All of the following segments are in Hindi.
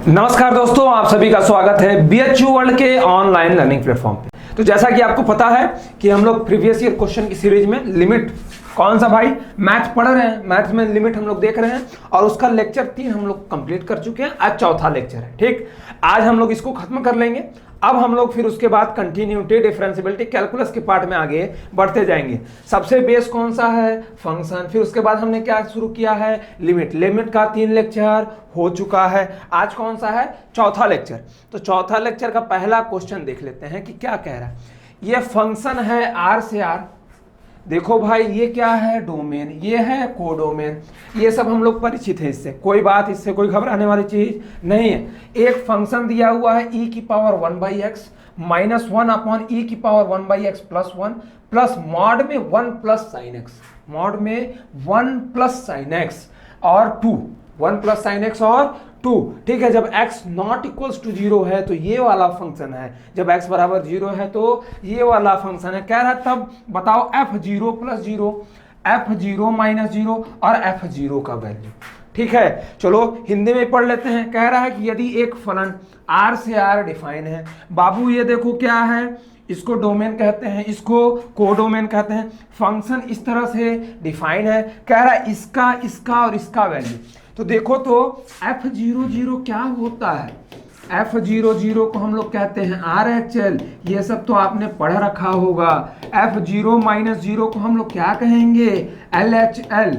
नमस्कार दोस्तों, आप सभी का स्वागत है बीएचयू वर्ल्ड के ऑनलाइन लर्निंग प्लेटफॉर्म पे। तो जैसा कि आपको पता है कि हम लोग प्रीवियस ईयर क्वेश्चन की सीरीज में लिमिट कौन सा भाई मैथ पढ़ रहे हैं, मैथ में लिमिट हम लोग देख रहे हैं और उसका लेक्चर 3 हम लोग कंप्लीट कर चुके हैं। आज चौथा लेक्चर है। ठीक, आज हम लोग इसको खत्म कर लेंगे। अब हम लोग फिर उसके बाद कंटिन्यूटी, डिफरेंशियबिलिटी, कैलकुलस के पार्ट में आगे बढ़ते जाएंगे। सबसे बेस कौन सा है? फंक्शन। फिर उसके बाद हमने क्या शुरू किया है? लिमिट। लिमिट का 3 लेक्चर हो चुका है। आज कौन सा है? चौथा लेक्चर। तो चौथा लेक्चर का पहला क्वेश्चन देख लेते हैं कि क्या कह रहा है। ये फंक्शन है आर से आर। देखो भाई, ये क्या है? डोमेन, ये है कोडोमेन। ये सब हम लोग परिचित हैं इससे, कोई बात, इससे कोई घबराने वाली चीज नहीं है। एक फंक्शन दिया हुआ है e की power 1/x minus 1 upon e की power 1/x plus 1 plus mod में 1 प्लस साइन x, मॉड में 1 प्लस साइन x और 2, 1 प्लस साइन x और 2। ठीक है, जब x नॉट इक्वल्स टू 0 है तो ये वाला फंक्शन है, जब x बराबर 0 है तो ये वाला फंक्शन है। कह रहा है तब बताओ f0 प्लस 0, f0 माइनस 0 और f0 का वैल्यू। ठीक है, चलो हिंदी में पढ़ लेते हैं। कह रहा है कि यदि एक फलन r से r डिफाइन है, बाबू ये देखो क्या है, इसको डोमेन कहते हैं, इसको कोडोमेन कहते हैं। फंक्शन इस तरह से डिफाइन है। कह रहा है इसका, इसका और इसका वैल्यू। तो देखो तो f00 क्या होता है? f00 को हम लोग कहते हैं RHL। ये सब तो आपने पढ़ रखा होगा। f0 माइनस 0 को हम लोग क्या कहेंगे? LHL।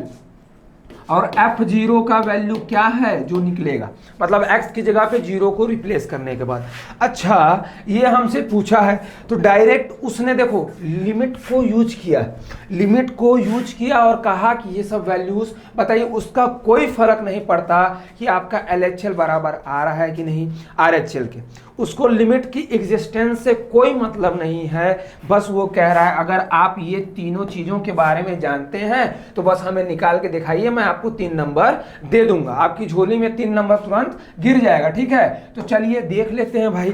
और f0 का वैल्यू क्या है जो निकलेगा, मतलब x की जगह पे 0 को रिप्लेस करने के बाद। अच्छा, ये हमसे पूछा है तो डायरेक्ट उसने देखो लिमिट को यूज किया, लिमिट को यूज किया और कहा कि ये सब वैल्यूज बताइए। उसका कोई फर्क नहीं पड़ता कि आपका LHL बराबर आ रहा है कि नहीं RHL के, उसको लिमिट की एग्जिस्टेंस से कोई मतलब नहीं है। बस वो कह रहा है अगर आप ये तीनों चीजों के बारे में जानते हैं तो बस हमें निकाल के दिखाइए, मैं आपको 3 नंबर दे दूंगा, आपकी झोली में 3 नंबर तुरंत गिर जाएगा। ठीक है, तो चलिए देख लेते हैं भाई।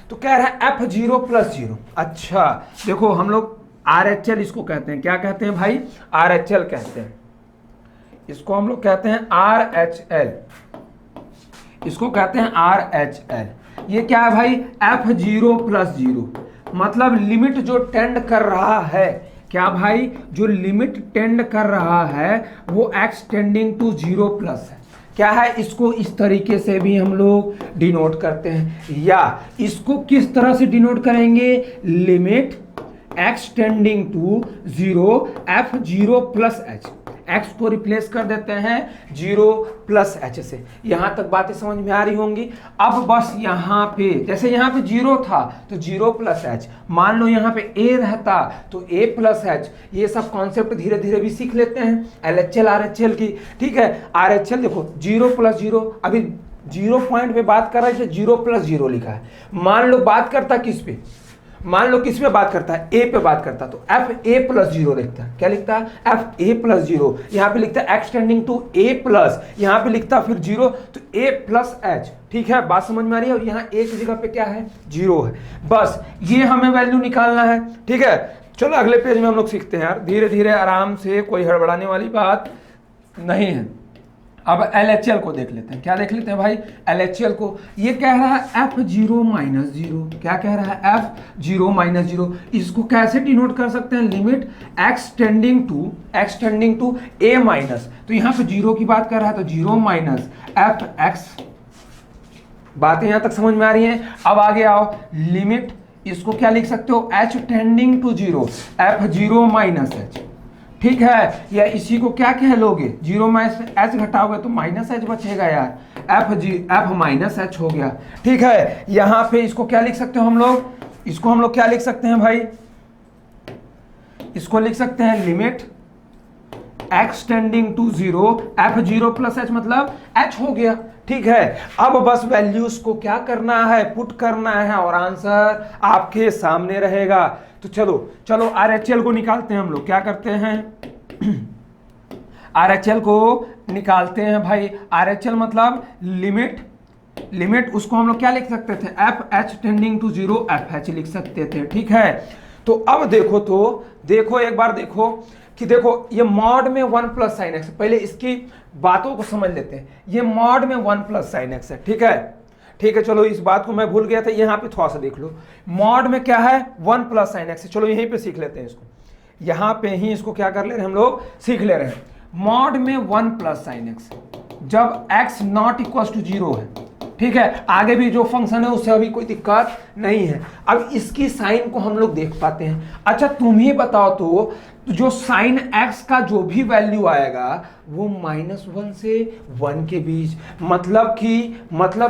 तो कह रहा है f0 प्लस 0। अच्छा देखो, हम लोग RHL इसको कहते हैं, क्या कहते हैं भाई? RHL कहते हैं, इसको हम लोग कहते हैं RHL, इसको कहते हैं RHL। ये क्या है भाई? f0 प्लस 0, मतलब लिमिट जो टेंड कर रहा है, क्या भाई? जो लिमिट टेंड कर रहा है वो x टेंडिंग टू 0 प्लस है। क्या है? इसको इस तरीके से भी हम लोग डिनोट करते हैं, या इसको किस तरह से डिनोट करेंगे? Limit x tending to 0 f0 plus h। x को रिप्लेस कर देते हैं 0 प्लस h से। यहां तक बातें समझ में आ रही होंगी। अब बस यहां पे, जैसे यहां पे 0 था तो 0 प्लस h, मान लो यहां पे a रहता तो a प्लस h। ये सब कॉन्सेप्ट धीरे धीरे भी सीख लेते हैं LHL RHL की। ठीक है, RHL देखो 0 प्लस 0, अभी 0 पॉइंट पे बात कर रहे थे, 0 प्लस 0 लिखा है। मान लो बात करता किस पे, मान लो किस पे बात करता है? ए पे बात करता, तो FA प्लस 0 लिखता है। क्या लिखता है? FA plus 0। यहाँ पे लिखता है x tending to a plus, यहाँ पे लिखता फिर 0 तो a प्लस h। ठीक है, बात समझ में आ रही है? और यहाँ a की जगह पे क्या है? 0 है। बस ये हमें वैल्यू निकालना है। ठीक है, चलो अगले पेज में हम लोग सीखते हैं यार, धीरे धीरे आराम से, कोई हड़बड़ाने वाली बात नहीं है। अब LHL को देख लेते हैं। क्या देख लेते हैं भाई? LHL को। ये कह रहा है f0 माइनस 0। क्या कह रहा है? f0 minus 0। इसको कैसे डिनोट कर सकते हैं? Limit x tending to a minus, तो यहाँ पे 0 की बात कर रहा है तो 0 माइनस fx। बातें यहाँ तक समझ में आ रही हैं? अब आगे आओ, लिमिट, इसको क्या लिख सकते हो? h tending to 0 f0 minus h। ठीक है, या इसी को क्या कह लोगे? 0 में h घटाओगे तो माइनस h बचेगा यार, f माइनस h हो गया। ठीक है, यहां पे इसको क्या लिख सकते हो हम लोग? इसको हम लोग क्या लिख सकते हैं भाई? इसको लिख सकते हैं limit x tending to 0 f0 plus h, मतलब h हो गया। ठीक है, अब बस वैल्यूज को क्या करना है? पुट करना है और आंसर आपके सामने रहेगा। तो चलो चलो RHL को निकालते हैं हम लोग। क्या करते हैं? RHL को निकालते हैं भाई। RHL मतलब लिमिट उसको हम लोग क्या लिख सकते थे? FH टेंडिंग टू 0 FH लिख सकते थे। ठीक है, तो अब देखो, तो देखो एक बार देखो कि देखो ये मॉड में 1 प्लस साइन एक्स, पहले इसकी बातों को समझ लेते हैं। ये मॉड में 1 प्लस साइन एक्स है। ठीक है, ठीक है, चलो इस बात को मैं भूल गया था, यहाँ पे थोड़ा सा देख लो। मॉड में क्या है, 1 प्लस साइन एक्स। चलो यहीं पे सीख लेते हैं इसको, यहाँ पे ही इसको क्या कर ले रहे हैं हम लोग, सीख ले रहे हैं। मॉड में 1 प्लस साइन एक्स, जब x नॉट इक्वल टू 0 है, ठीक है, आगे भी जो फंक्शन है उससे अभी कोई दिक्कत नहीं है। अब इसकी साइन को हम लोग देख पाते हैं। अच्छा तुम ही बताओ तो जो साइन x का जो भी वैल्यू आएगा वो -1 से 1 के बीच, मतलब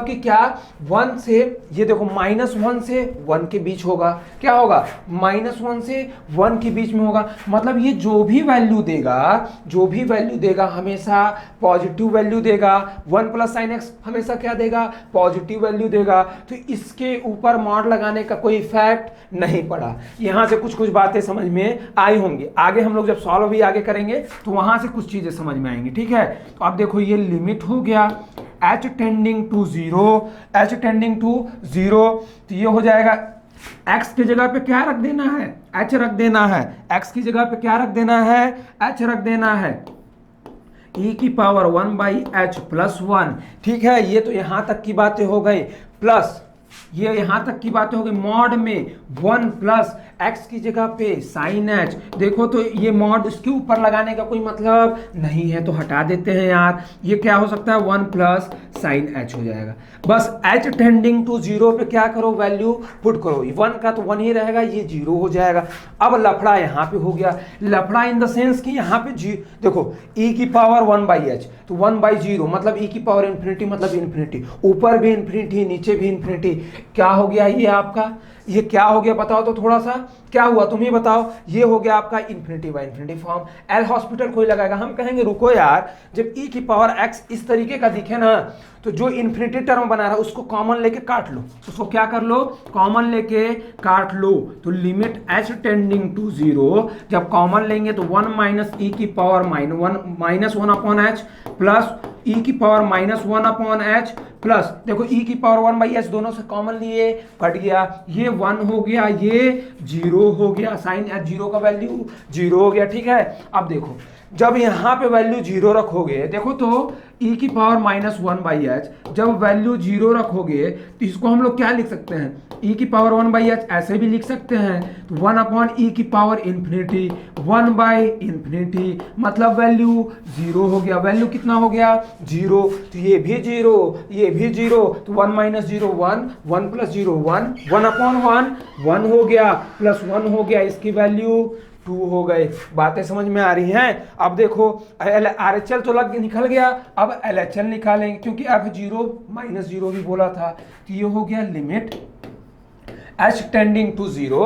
कि क्या, 1 से, ये देखो -1 से 1 के बीच होगा। क्या होगा, -1 से 1 के बीच में होगा। मतलब ये जो भी वैल्यू देगा हमेशा पॉजिटिव वैल्यू देगा। 1 प्लस साइन एक्स हमेशा क्या देगा, पॉजिटिव वैल्यू देगा। तो इसके ऊपर मॉड लगाने का कोई इफेक्ट नहीं पड़ा। यहां से कुछ बातें समझ में आई होंगी। आगे हम लोग जब सॉल्व भी आगे करेंगे तो वहां से कुछ चीजें समझ में आएंगी, ठीक है। तो अब देखो ये लिमिट हो गया h टेंडिंग टू 0, तो ये हो जाएगा x की जगह पे क्या रख देना है, h रख देना है। x की जगह पे क्या रख देना है, h रख देना है, e की पावर 1/h प्लस 1, ठीक है। ये तो यहां तक की बातें हो गई, प्लस ये यहां तक की बातें हो गई। मॉड में 1 प्लस x की जगह पे साइन h, देखो तो ये मॉड इसके ऊपर लगाने का कोई मतलब नहीं है, तो हटा देते हैं यार। ये क्या हो सकता है, 1 प्लस साइन h हो जाएगा। बस h टेंडिंग टू 0 पे क्या करो, वैल्यू पुट करो। 1 का तो 1 ही रहेगा, ये 0 हो जाएगा। अब लफड़ा यहाँ पे हो गया, लफड़ा इन द सेंस कि यहाँ पे देखो e की पावर 1/h, तो 1/0 मतलब e की पावर इन्फिनिटी, मतलब इन्फिनिटी, ऊपर भी इन्फिनिटी नीचे भी इन्फिनिटी। क्या हो गया ये आपका, ये क्या हो गया बताओ तो, थोड़ा सा क्या हुआ तुम ही बताओ। ये हो गया आपका infinity by infinity form. L hospital कोई लगाएगा, हम कहेंगे रुको यार, जब e की पावर x इस तरीके का दिखे ना, तो जो इन्फिनिटी टर्म बना रहा है उसको कॉमन लेके काट लो, उसको क्या कर लो, कॉमन लेके काट लो। तो लिमिट h टेंडिंग टू 0, जब कॉमन लेंगे तो 1 माइनस e की power -1 upon h plus e की पावर -1 अपॉन h प्लस, देखो e की पावर 1/h दोनों से कॉमन लिए, कट गया, ये 1 हो गया, ये 0 हो गया, साइन h 0 का वैल्यू 0 हो गया, ठीक है। अब देखो जब यहाँ पे वैल्यू 0 रखोगे, देखो तो e की पावर -1/h, जब वैल्यू 0 रखोगे तो इसको हम लोग क्या लिख सकते हैं, e की पावर 1/h ऐसे भी लिख सकते हैं, तो 1 अपॉन e की पावर इन्फिनिटी 1/∞, मतलब वैल्यू 0 हो गया। वैल्यू कितना हो गया, 0, तो ये भी 0, ये भी 0, तो 1 माइनस 0 1, 1 प्लस 0 1, 1 अपॉन 1 हो गया, प्लस 1 हो गया, इसकी वैल्यू 2 हो गए। बातें समझ में आ रही हैं। अब देखो RHL तो निकल गया, अब LHL निकालेंगे, क्योंकि F0 -0 भी बोला था। तो ये हो गया limit h tending to 0,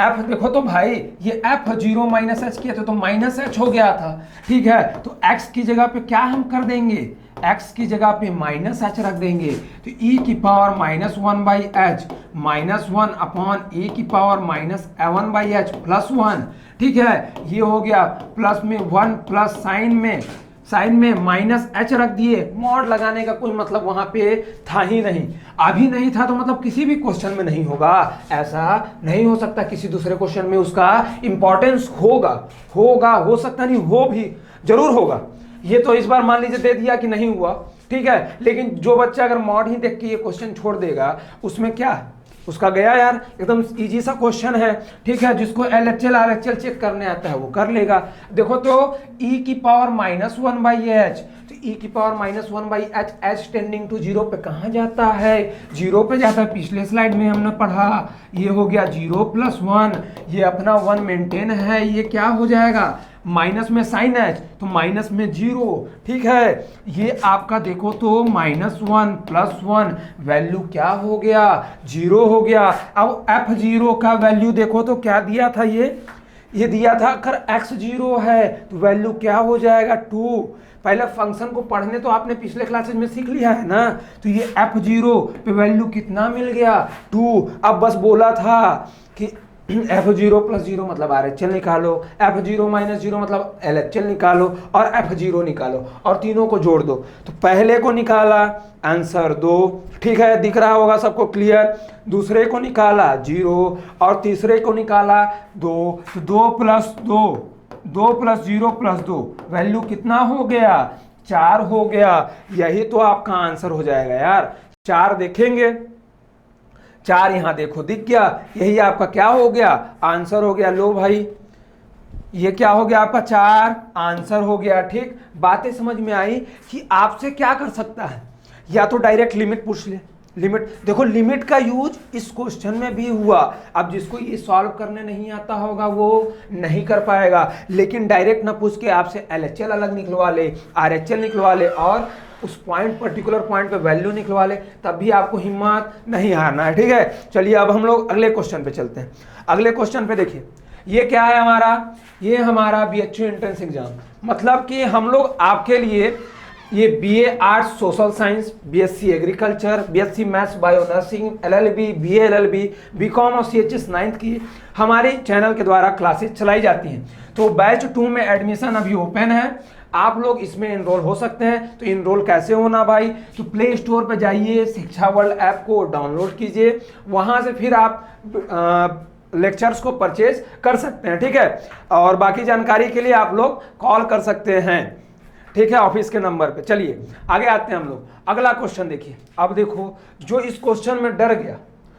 f देखो तो भाई ये F0 -h किया था तो -h हो गया था, ठीक है। तो x की जगह पे क्या हम कर देंगे, x की जगह पे -h रख देंगे, तो e की पावर -1/h -1 अपॉन e की पावर -1/h प्लस 1, ठीक है। ये हो गया, प्लस में 1 प्लस साइन में -h रख दिए। मॉड लगाने का कोई मतलब वहां पे था ही नहीं, अभी नहीं था तो मतलब किसी भी क्वेश्चन में नहीं होगा, ऐसा नहीं हो सकता। किसी दूसरे क्वेश्चन में उसका इंपॉर्टेंस होगा, हो सकता नहीं, हो भी जरूर होगा। ये तो इस बार मान लीजिए दे दिया कि नहीं हुआ, ठीक है। लेकिन जो बच्चा अगर मॉड ही देख के ये क्वेश्चन छोड़ देगा, उसमें क्या है, उसका गया यार, एकदम इजी सा क्वेश्चन है, ठीक है। जिसको LHL RHL चेक करने आता है वो कर लेगा। देखो तो e की पावर -1/h, तो e की power -1/h h tending to 0 पे कहाँ जाता है, 0 पे जाता है। पिछले स्लाइड में हमने पढ़ा, ये हो गया 0 + 1, ये अपना 1 मेंटेन है, ये क्या हो जाएगा, माइनस में साइन h तो माइनस में 0, ठीक है। ये आपका देखो तो -1 + 1 वैल्यू क्या हो गया, 0 हो गया। अब F0 का वैल्यू देखो तो क्या दिया था, ये दिया था, अगर x 0 है तो वैल्यू क्या हो जाएगा, 2। पहले फंक्शन को पढ़ने तो आपने पिछले क्लासेज में सीख लिया है ना। तो ये F0 पे वैल्यू कितना मिल गया, 2। अब बस बोला था कि F0 + 0 मतलब RHL निकालो, F0 - 0 मतलब LHL निकालो, और F0 निकालो और तीनों को जोड़ दो। तो पहले को निकाला, आंसर 2, ठीक है, दिख रहा होगा सबको क्लियर। दूसरे को निकाला 0 और तीसरे को निकाला 2, तो 2 + 0 + 2 वैल्यू कितना हो गया, 4 हो गया। यही तो आपका आंसर हो जाएगा यार। 4 देखेंगे, 4 यहां देखो दिख गया, यही आपका क्या हो गया, आंसर हो गया। लो भाई ये क्या हो गया आपका 4 आंसर हो गया। ठीक, बातें समझ में आई कि आपसे क्या कर सकता है, या तो डायरेक्ट लिमिट पूछ ले। लिमिट देखो, लिमिट का यूज इस क्वेश्चन में भी हुआ। अब जिसको ये सॉल्व करने नहीं आता होगा वो नहीं कर पाएगा, लेकिन डायरेक्ट ना पूछ के आपसे LHL अलग निकलवा ले, RHL निकलवा ले और उस पॉइंट पर्टिकुलर पॉइंट पे वैल्यू निकलवा ले, तब भी आपको हिम्मत नहीं हारना है। ठीक है, चलिए अब हम लोग अगले क्वेश्चन पे चलते हैं। अगले क्वेश्चन पे देखिए, ये क्या है हमारा, ये हमारा BHU एंट्रेंस एग्जाम, मतलब कि हम लोग आपके लिए ये BA arts social science, BSc agriculture, BSc maths bio nursing, LLB, BA LLB, BCom और CHS 9th की हमारे चैनल के द्वारा क्लासेस चलाई जाती हैं। तो बैच 2 में एडमिशन अभी ओपन है, आप लोग इसमें इनरोल हो सकते हैं। तो इनरोल कैसे होना भाई, तो प्ले स्टोर पर जाइए, शिक्षा वर्ल्ड ऐप को डाउनलोड कीजिए, वहाँ से फिर आप लेक्चर्स को परचेज कर सकते हैं। ठीक है, और बाकी जानकारी के लिए आप लोग कॉल कर सकते हैं। ठीक है, ऑफिस के नंबर पे। चलिए आगे आते हैं हम लोग। अगला क्वेश्चन देखिए, अब देखो जो इस क्वेश्चन में डर गया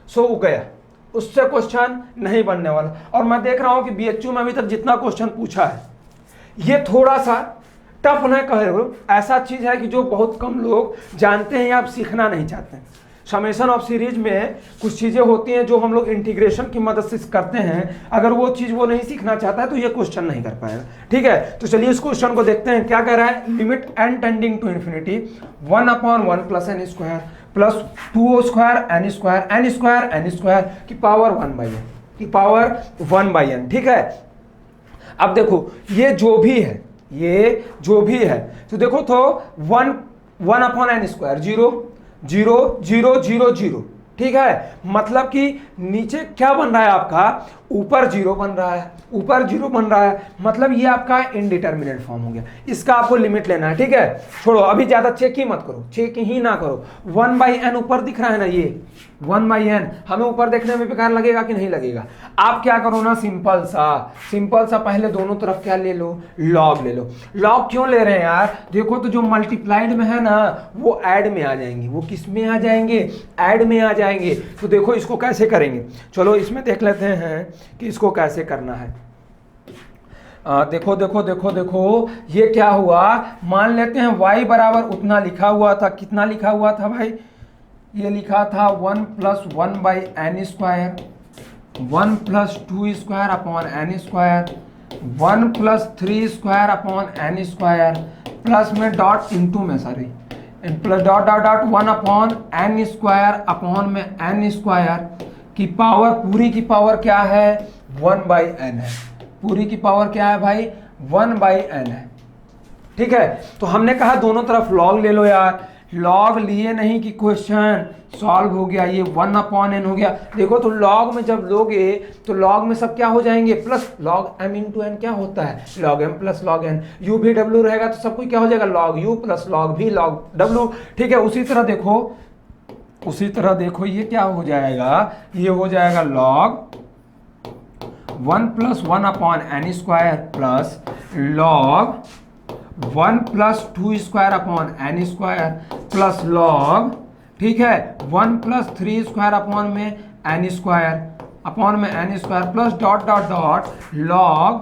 सो वो गया, उससे क्वेश्चन नहीं बनने वाला। और मैं देख रहा हूं कि BHU में अभी तक जितना क्वेश्चन पूछा है ये थोड़ा सा टफ न कहो, ऐसा चीज है कि जो बहुत कम लोग जानते हैं या आप सीखना नहीं चाहते हैं। समेशन ऑफ सीरीज में कुछ चीजें होती हैं जो हम लोग इंटीग्रेशन की मदद से करते हैं, अगर वो चीज वो नहीं सीखना चाहता है तो ये क्वेश्चन नहीं कर पाएगा। ठीक है, तो चलिए इस क्वेश्चन को देखते हैं क्या कह रहा है। Limit n tending to infinity 1/1 plus n square plus 2 square n square की पावर 1/n। ठीक है, अब देखो ये जो भी है तो देखो तो 1/n स्क्वायर 0 0 0 0 0। ठीक है, मतलब कि नीचे क्या बन रहा है आपका, ऊपर 0 बन रहा है, ऊपर 0 बन रहा है, मतलब ये आपका इनडिटर्मिनेट फॉर्म हो गया। इसका आपको लिमिट लेना है। ठीक है, छोड़ो अभी ज्यादा चेक ही मत करो, चेक ही ना करो। 1/n ऊपर दिख रहा है ना, ये 1/n हमें ऊपर देखने में बेकार लगेगा कि नहीं लगेगा। आप क्या करो ना, सिंपल सा पहले दोनों तरफ क्या ले लो, लॉग ले लो। लॉग क्यों ले रहे हैं यार, देखो तो जो मल्टीप्लाइड में है ना वो ऐड में आ जाएंगे, वो किस में आ जाएंगे, ऐड में आ जाएंगे। तो देखो इसको कैसे करेंगे, चलो इसमें देख लेते हैं कि इसको कैसे करना है। देखो ये क्या हुआ, मान लेते हैं y बराबर उतना लिखा हुआ था, कितना लिखा हुआ था भाई, ये लिखा था 1 + 1/n square, 1 + 2 square upon n square, 1 + 3 square upon n square, plus में डॉट इंटू में plus dot 1/n square upon में n स्क्वायर की पावर, पूरी की पावर क्या है 1/n है, पूरी की पावर क्या है भाई 1/n है। ठीक है, तो हमने कहा दोनों तरफ लॉग ले लो यार, लॉग लिए नहीं कि क्वेश्चन सॉल्व हो गया, ये 1/n हो गया। देखो तो लॉग में जब लोगे तो लॉग में सब क्या हो जाएंगे, प्लस लॉग m × n क्या होता है log m + log n, u भी w रहेगा तो सब कुछ क्या हो जाएगा log u + log v log w। ठीक है, उसी तरह देखो ये क्या हो जाएगा, ये हो जाएगा log 1 + 1/n square plus log 1 + 2 square upon n square plus log, ठीक है 1 + 3 स्क्वायर अपॉन में n square plus dot log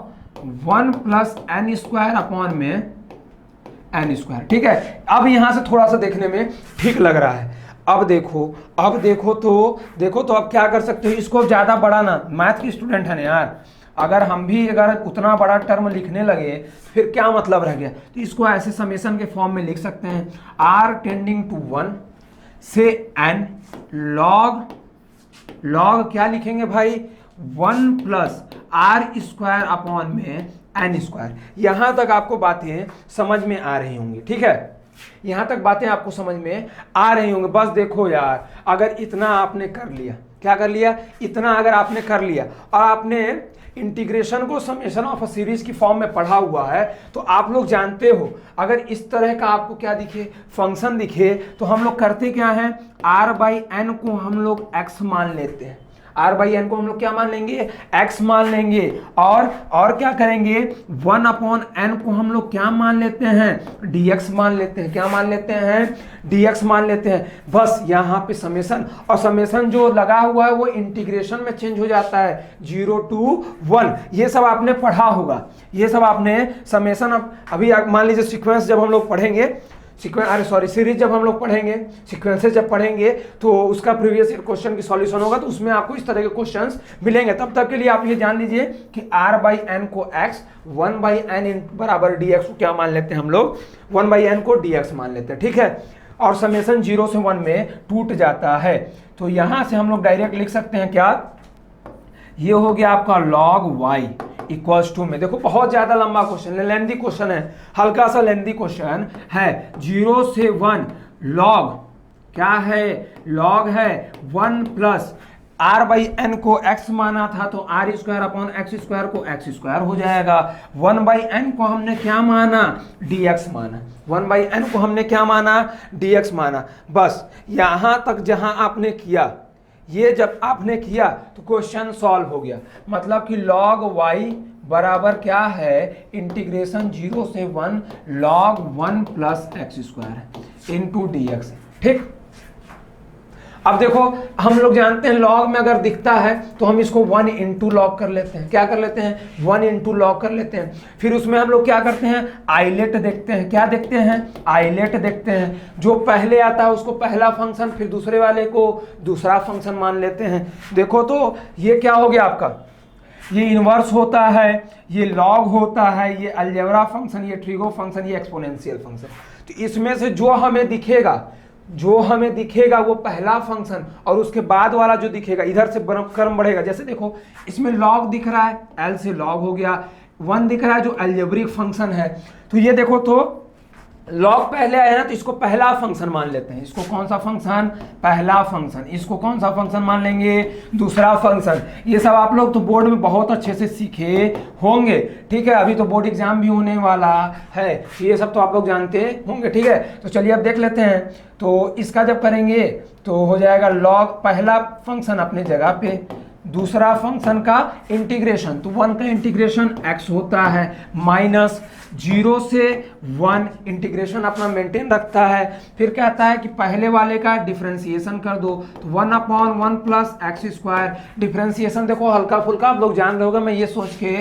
1 + n square upon में n स्क्वायर। ठीक है, अब यहां से थोड़ा सा देखने में ठीक लग रहा है। अब देखो तो अब क्या कर सकते हो, इसको ज्यादा बड़ा ना, मैथ की स्टूडेंट है ना यार, अगर उतना बड़ा टर्म लिखने लगे फिर क्या मतलब रह गया। तो इसको ऐसे समेशन के फॉर्म में लिख सकते हैं, r टेंडिंग टू 1 से n log क्या लिखेंगे भाई 1 + r स्क्वायर अपॉन में n स्क्वायर। यहां तक आपको बातें समझ में आ रही होंगी। ठीक है, यहां तक बातें आपको समझ में आ रही होंगी। बस देखो यार, अगर इतना आपने कर लिया, क्या कर लिया, इतना अगर आपने कर लिया और आपने इंटीग्रेशन को समेशन ऑफ अ सीरीज की फॉर्म में पढ़ा हुआ है तो आप लोग जानते हो, अगर इस तरह का आपको क्या दिखे, फंक्शन दिखे, तो हम लोग करते क्या है, r/n को हम लोग x मान लेते हैं। आर बाई एन को हम लोग क्या मान लेंगे, एक्स मान लेंगे, और क्या करेंगे, 1/n को हम लोग क्या मान लेते हैं, dx मान लेते हैं, क्या मान लेते हैं, dx मान लेते हैं। बस यहाँ पे समेशन, और समेशन जो लगा हुआ है वो इंटीग्रेशन में चेंज हो जाता है 0 to 1। ये सब आपने पढ़ा होगा, ये सब आपने समेशन। अभी मान लीजिए सीक्वेंस जब हम लोग पढ़ेंगे, सीरीज जब हम लोग पढ़ेंगे, सीक्वेंसेस जब पढ़ेंगे, तो उसका प्रीवियस ईयर क्वेश्चन की सॉल्यूशन होगा, तो उसमें आपको इस तरह के क्वेश्चंस मिलेंगे। तब तक के लिए आप ये जान लीजिए कि r बाई एन को x, 1/n बराबर dx को क्या मान लेते हैं हम लोग, 1/n को dx मान लेते हैं, ठीक है। और समेशन 0 से 1 में टूट जाता है। तो यहां से हम लोग डायरेक्ट लिख सकते हैं क्या, ये हो गया आपका log y इक्वल्स टू में, देखो बहुत ज्यादा लंबा क्वेश्चन है, लेंदी क्वेश्चन है, हल्का सा लेंदी क्वेश्चन है। 0 से 1 log क्या है, log है 1 प्लस r बाई एन को x माना था तो r square upon x square को x स्क्वायर हो जाएगा। 1/n को हमने क्या माना, dx माना, 1/n को हमने क्या माना, dx माना। बस यहां तक जहां आपने किया, ये जब आपने किया तो क्वेश्चन सॉल्व हो गया। मतलब कि log y बराबर क्या है, इंटीग्रेशन 0 से 1 log 1 plus x square into dx, ठीक। अब देखो हम लोग जानते हैं लॉग में अगर दिखता है तो हम इसको 1 इंटू लॉग कर लेते हैं, क्या कर लेते हैं, 1 इंटू लॉग कर लेते हैं। फिर उसमें हम लोग क्या करते हैं, आइलेट देखते हैं, क्या देखते हैं, आइलेट देखते हैं। जो पहले आता है उसको पहला फंक्शन, फिर दूसरे वाले को दूसरा फंक्शन मान लेते हैं। देखो तो ये क्या हो गया आपका, ये इनवर्स होता है, ये लॉग होता है, ये अलजेब्रा फंक्शन, ये ट्रिगो फंक्शन, ये एक्सपोनेंशियल फंक्शन। तो इसमें से जो हमें दिखेगा वो पहला फंक्शन, और उसके बाद वाला जो दिखेगा इधर से क्रम बढ़ेगा। जैसे देखो इसमें लॉग दिख रहा है, एल से लॉग हो गया, 1 दिख रहा है जो अलजेब्रिक फंक्शन है। तो ये देखो तो लॉग पहले आया ना, तो इसको पहला फंक्शन मान लेते हैं। इसको कौन सा फंक्शन, पहला फंक्शन। इसको कौन सा फंक्शन मान लेंगे, दूसरा फंक्शन। ये सब आप लोग तो बोर्ड में बहुत अच्छे से सीखे होंगे, ठीक है। अभी तो बोर्ड एग्जाम भी होने वाला है, ये सब तो आप लोग जानते होंगे, ठीक है। तो चलिए अब देख लेते हैं। तो इसका जब करेंगे तो हो जाएगा लॉग, पहला फंक्शन अपने जगह पे, दूसरा फंक्शन का इंटीग्रेशन, तो 1 का इंटीग्रेशन x होता है, माइनस 0 से 1 इंटीग्रेशन अपना मेंटेन रखता है। फिर कहता है कि पहले वाले का डिफरेंशिएशन कर दो, तो 1/1 प्लस एक्स स्क्वायर। डिफरेंशिएशन देखो हल्का फुल्का आप लोग जान रहे होगा, मैं ये सोच के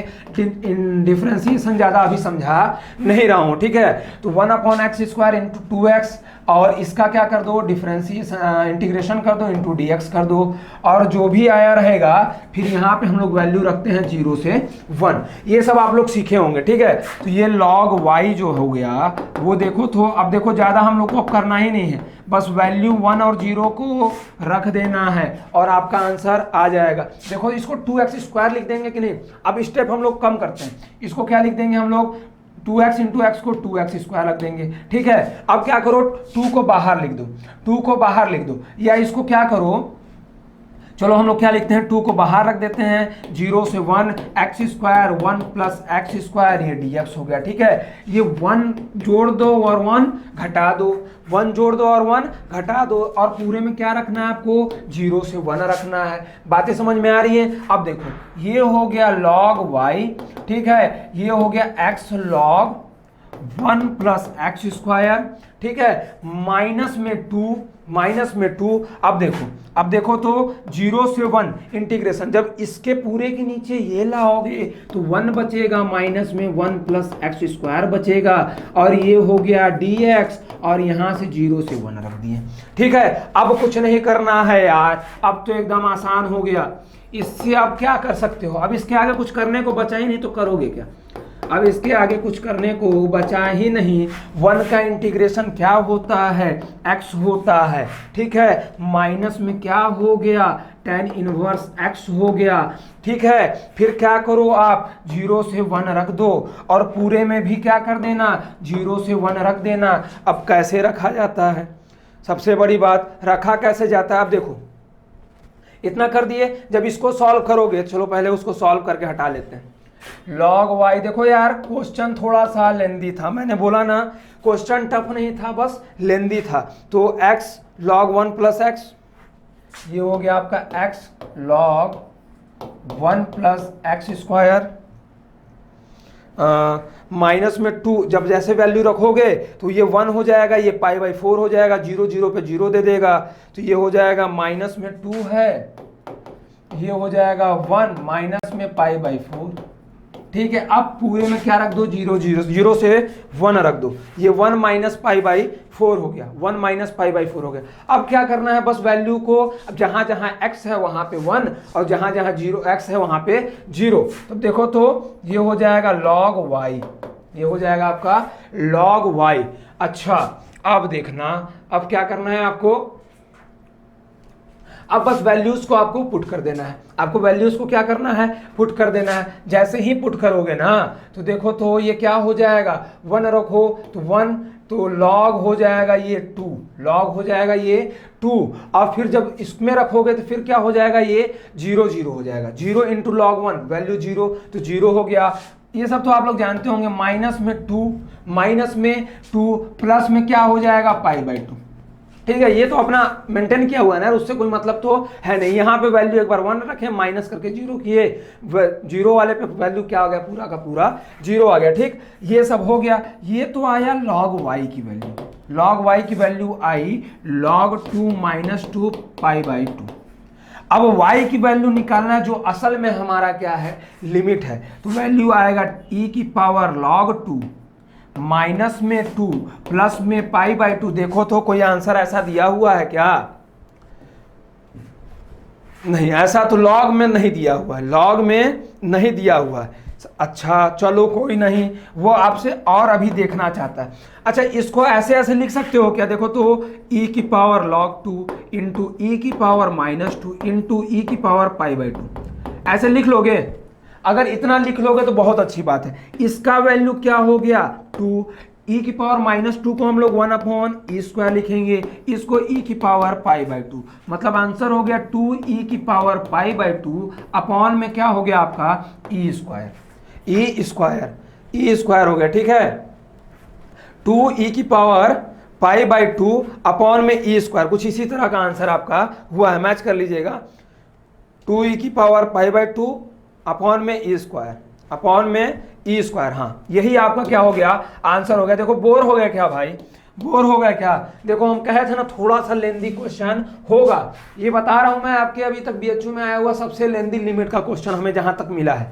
डिफरेंशिएशन ज़्यादा अभी समझा नहीं रहा हूँ, ठीक है। तो 1/x स्क्वायर इंटू 2x, और इसका क्या कर दो, डिफरेंशिएशन इंटीग्रेशन कर दो इंटू dx कर दो, और जो भी आया रहेगा फिर यहाँ पे हम लोग वैल्यू रखते हैं 0 से 1। ये सब आप लोग सीखे होंगे, ठीक है। तो ये log y जो हो गया वो देखो, तो अब देखो ज़्यादा हम लोग को करना ही नहीं है, बस वैल्यू 1 और 0 को रख देना है और आपका आंसर आ जाएगा। देखो इसको 2x स्क्वायर लिख देंगे कि नहीं। अब स्टेप हम लोग कम करते हैं, इसको क्या लिख देंगे हम लोग, 2x इंटू एक्स को 2x स्क्वायर रख देंगे, ठीक है। अब क्या करो, 2 को बाहर लिख दो, 2 को बाहर लिख दो, या इसको क्या करो, चलो हम लोग क्या लिखते हैं, 2 को बाहर रख देते हैं, 0 से 1 x square 1 plus x square, ये dx हो गया, ठीक है। ये 1 जोड़ दो और 1 घटा दो, 1 जोड़ दो और 1 घटा दो, और पूरे में क्या रखना है आपको, 0 से 1 रखना है। बातें समझ में आ रही है। अब देखो ये हो गया log y, ठीक है, ये हो गया x log 1 plus x square, ठीक है, माइनस में 2। अब देखो तो 0 से 1 इंटीग्रेशन, जब इसके पूरे के नीचे ये लाओगे तो 1 बचेगा, माइनस में 1 प्लस एक्स स्क्वायर बचेगा, और ये हो गया dx, और यहाँ से 0 से 1 रख दिए, ठीक है। अब कुछ नहीं करना है यार, अब तो एकदम आसान हो गया। इससे आप क्या कर सकते हो, अब इसके आगे कुछ करने को बचा ही नहीं तो करोगे क्या। अब इसके आगे कुछ करने को बचा ही नहीं। 1 का इंटीग्रेशन क्या होता है, x होता है, ठीक है, माइनस में क्या हो गया, tan इनवर्स x हो गया, ठीक है। फिर क्या करो आप, 0 से 1 रख दो, और पूरे में भी क्या कर देना, 0 से 1 रख देना। अब कैसे रखा जाता है, सबसे बड़ी बात, रखा कैसे जाता है। अब देखो इतना कर दिए, जब इसको सॉल्व करोगे, चलो पहले उसको सॉल्व करके हटा लेते हैं। log y, देखो यार क्वेश्चन थोड़ा सा लेंदी था, मैंने बोला ना क्वेश्चन टफ नहीं था, बस लेंदी था। तो x log 1 प्लस एक्स, ये हो गया आपका x log 1 plus x square minus में 2, जब जैसे वैल्यू रखोगे तो ये 1 हो जाएगा, ये पाई बाई 4 हो जाएगा, 0 0 पे 0 दे देगा, तो ये हो जाएगा माइनस में 2 है, ये हो जाएगा 1 माइनस में पाई बाई 4। ठीक है, अब पूरे में क्या रख दो, 0 0, 0 से 1 रख दो, ये 1 माइनस पाई बाई 4 हो गया, 1 माइनस पाई बाई 4 हो गया। अब क्या करना है, बस वैल्यू को, अब जहां जहां x है वहां पे 1 और जहां जहां 0 x है वहां पे 0, तो देखो तो ये हो जाएगा log y, ये हो जाएगा आपका log y। अच्छा, अब देखना, अब क्या करना है आपको, अब बस वैल्यूज को आपको पुट कर देना है, आपको वैल्यूज को क्या करना है, पुट कर देना है। जैसे ही पुट करोगे ना तो देखो तो ये क्या हो जाएगा, 1 रखो तो 1, तो log हो जाएगा ये 2, log हो जाएगा ये 2, और फिर जब इसमें रखोगे तो फिर क्या हो जाएगा, ये 0 0 हो जाएगा, 0 इंटू log 1, वैल्यू 0 तो 0 हो गया। ये सब तो आप लोग जानते होंगे, माइनस में 2, माइनस में 2, प्लस में क्या हो जाएगा पाई बाई 2। ठीक है, ये तो अपना मेंटेन किया हुआ है ना, उससे कोई मतलब तो है नहीं। यहाँ पे वैल्यू एक बार 1 रखे, माइनस करके 0 किए, 0 वाले पे वैल्यू क्या हो गया, पूरा का पूरा 0 आ गया। ठीक, ये सब हो गया। ये तो आया log y की वैल्यू, log y की value I log 2 minus 2 pi by 2। अब y की वैल्यू निकालना है, जो असल में हमारा क्या है, लिमिट है, तो वैल्यू आएगा e की पावर log 2 माइनस में 2 प्लस में पाई बाई 2। देखो तो कोई आंसर ऐसा दिया हुआ है क्या, नहीं, ऐसा तो लॉग में नहीं दिया हुआ है, लॉग में नहीं दिया हुआ है। अच्छा चलो कोई नहीं, वो आपसे और अभी देखना चाहता है। अच्छा, इसको ऐसे ऐसे लिख सकते हो क्या, देखो तो e की पावर log 2 इंटू ई की पावर माइनस 2 इंटू ई की पावर पाई बाई 2, ऐसे लिख लोगे। अगर इतना लिख लोगे तो बहुत अच्छी बात है। इसका वैल्यू क्या हो गया, 2, e की पावर माइनस 2 को हम लोग 1 अपॉन ई स्क्वायर लिखेंगे, इसको e की पावर पाई बाई 2, मतलब आंसर हो गया 2e की पावर पाई बाई 2 अपॉन में क्या हो गया आपका e स्क्वायर, e स्क्वायर हो गया। ठीक है, 2e की पावर पाई बाई 2 अपॉन में e स्क्वायर, कुछ इसी तरह का आंसर आपका हुआ है, मैच कर लीजिएगा। 2e की पावर पाई बाई 2 अपॉन में ई स्क्वायर, अपॉन में ई स्क्वायर, हाँ यही आपका क्या हो गया, आंसर हो गया। देखो बोर हो गया क्या भाई, बोर हो गया क्या, देखो हम कहे थे ना थोड़ा सा लेंदी क्वेश्चन होगा, ये बता रहा हूं मैं, आपके अभी तक बीएचयू में आया हुआ सबसे लेंदी लिमिट का क्वेश्चन हमें जहां तक मिला है,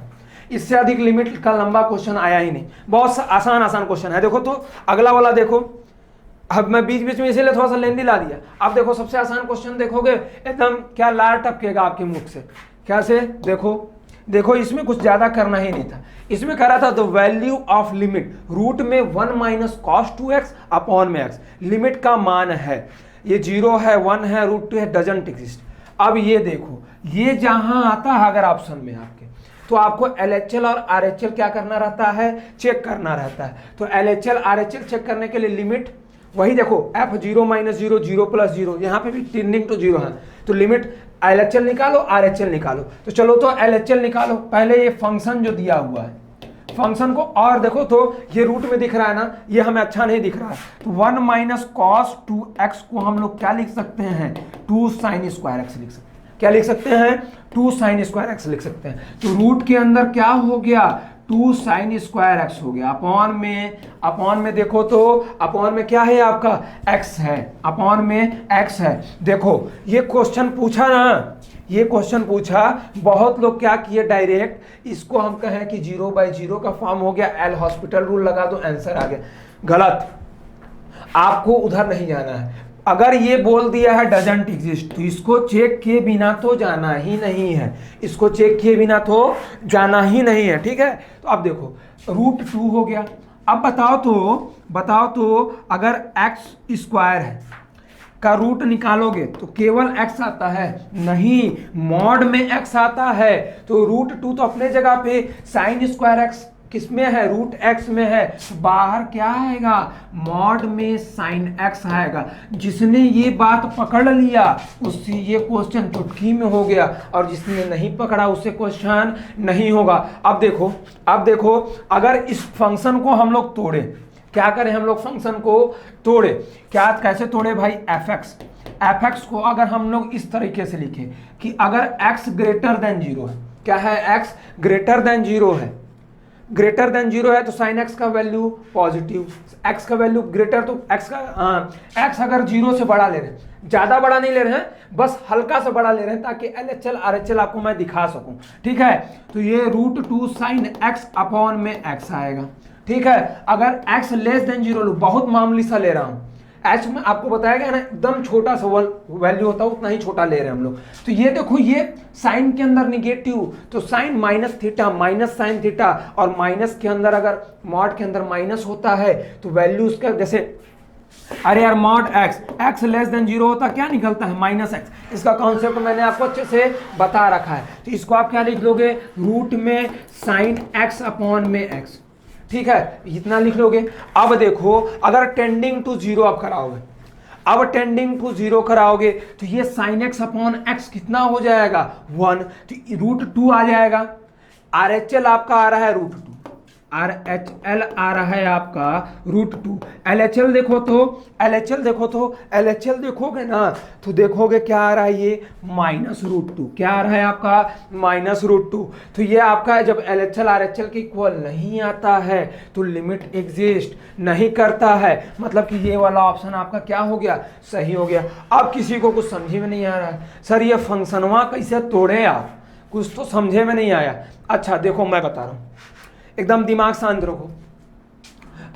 इससे अधिक लिमिट का लंबा क्वेश्चन आया ही नहीं, बहुत आसान आसान क्वेश्चन है। देखो तो अगला वाला देखो, अब मैं बीच बीच में इसीलिए थोड़ा सा लेंदी ला दिया। अब देखो सबसे आसान क्वेश्चन देखोगे एकदम क्या लार टपकेगा आपके मुख से, कैसे, देखो इसमें कुछ ज्यादा करना ही नहीं था, इसमें कह रहा था the value of limit root में 1 माइनस कॉस 2x अपॉन में x, लिमिट का मान है, ये 0 है 1 है रूट 2 है, डजंट एग्जिस्ट। अब ये देखो, ये जहां आता है अगर ऑप्शन में आपके, तो आपको LHL और RHL क्या करना रहता है, चेक करना रहता है। तो LHL RHL चेक करने के लिए लिमिट वही देखो, f0 माइनस 0 0 प्लस 0, यहाँ पे भी टेंडिंग टू 0 है, तो लिमिट LHL निकालो RHL निकालो। तो चलो तो LHL निकालो, पहले ये फंक्शन जो दिया हुआ है फंक्शन को, और देखो तो ये रूट में दिख रहा है ना, ये हमें अच्छा नहीं दिख रहा है, तो 1 माइनस कॉस 2x को हम लोग क्या लिख सकते हैं, 2 साइन स्क्वायर x लिख सकते हैं। क्या लिख सकते हैं, 2 साइन स्क्वायर x लिख सकते हैं। तो रूट के अंदर क्या हो गया, 2 साइन स्क्वायर x हो गया, अपॉन में देखो तो अपॉन में क्या है आपका x है, अपॉन में x है। देखो ये क्वेश्चन पूछा ना, ये क्वेश्चन पूछा, बहुत लोग क्या किए डायरेक्ट इसको हम कहें कि 0/0 का फॉर्म हो गया, एल हॉस्पिटल रूल लगा दो आंसर आ गया, गलत। आपको उधर नहीं जाना है, अगर ये बोल दिया है डजंट एग्जिस्ट तो इसको चेक किए बिना तो जाना ही नहीं है, इसको चेक किए बिना तो जाना ही नहीं है। ठीक है, तो अब देखो रूट 2 हो गया। अब बताओ तो अगर x स्क्वायर है का रूट निकालोगे तो केवल x आता है, नहीं मॉड में x आता है, तो रूट 2 तो अपने जगह पे, साइन स्क्वायर x किस में है, रूट x में है, बाहर क्या आएगा, मॉड में साइन x आएगा। जिसने ये बात पकड़ लिया उससे ये क्वेश्चन चुटकी में हो गया, और जिसने नहीं पकड़ा उससे क्वेश्चन नहीं होगा। अब देखो अगर इस फंक्शन को हम लोग तोड़े, क्या करें हम लोग, फंक्शन को तोड़े, क्या कैसे तोड़े भाई, एफ एक्स को अगर हम लोग इस तरीके से लिखें कि अगर x ग्रेटर देन जीरो है, क्या है, x ग्रेटर देन जीरो है, ग्रेटर देन जीरो है तो साइन x का वैल्यू पॉजिटिव, x का वैल्यू ग्रेटर तो x का x अगर जीरो से बड़ा ले रहे हैं, ज्यादा बड़ा नहीं ले रहे हैं, बस हल्का सा बड़ा ले रहे हैं ताकि LHL RHL आपको मैं दिखा सकूं, ठीक है। तो ये √2 साइन x अपॉन में x आएगा, ठीक है। अगर x लेस देन जीरो लो, बहुत मामूली सा ले रहा हूं, h में आपको बताया गया ना एकदम छोटा सा वैल्यू होता है, उतना ही छोटा ले रहे हैं हम लोग। तो ये देखो, ये साइन के अंदर निगेटिव, तो sine minus theta minus sine theta, और माइनस के अंदर अगर मॉड के अंदर माइनस होता है तो वैल्यू उसका, जैसे अरे यार mod x less than zero होता क्या निकलता है, माइनस x। इसका कॉन्सेप्ट मैंने आपको अच्छे से बता रखा है। तो इसको आप क्या लिख लोगे, रूट में साइन x अपॉन में x, ठीक है, इतना लिख लोगे। अब देखो अगर टेंडिंग टू जीरो आप कराओगे, अब टेंडिंग टू जीरो कराओगे तो ये साइन x अपॉन x कितना हो जाएगा, 1, तो √2 आ जाएगा। RHL आपका आ रहा है √2, RHL आ रहा है आपका √2। LHL देखो तो, LHL देखो तो, LHL देखोगे ना तो देखोगे क्या आ रहा है, ये -√2, क्या आ रहा है आपका, -√2। तो ये आपका जब LHL RHL के इक्वल नहीं आता है तो लिमिट एग्जिस्ट नहीं करता है, मतलब कि ये वाला ऑप्शन आपका क्या हो गया, सही हो गया। अब किसी को कुछ समझे में नहीं आ रहा है, सर ये फंक्शनवा कैसे तोड़े आप, कुछ तो समझे में नहीं आया। अच्छा देखो मैं बता रहा हूँ, एकदम दिमाग शांत रखो।